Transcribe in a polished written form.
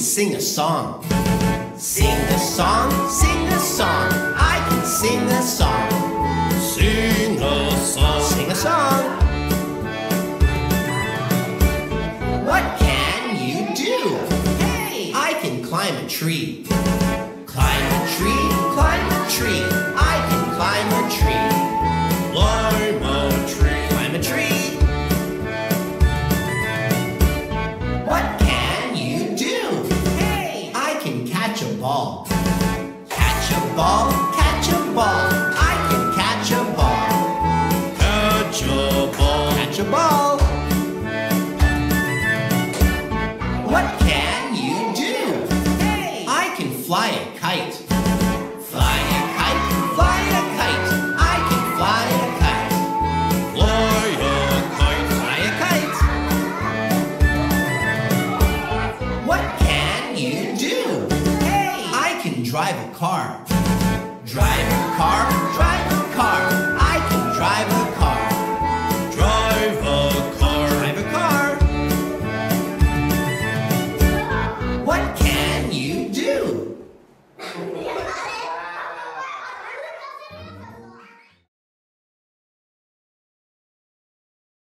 sing a song. Sing a song, sing a song. I can sing a song. Sing a song. Sing a song. What can you do? Hey, I can climb a tree. Climb a tree, climb a tree. I can climb a tree. Climb a tree. Climb a tree. What can you do? Hey, I can catch a ball. Catch a ball, catch a ball. I can catch a ball. Catch a ball. Catch a ball. What can you do? Hey, I can fly a kite. Fly a kite, fly a kite. I can fly a kite. Fly a kite. Fly a kite. What can you do? Hey, I can drive a car. Drive a car, drive a car.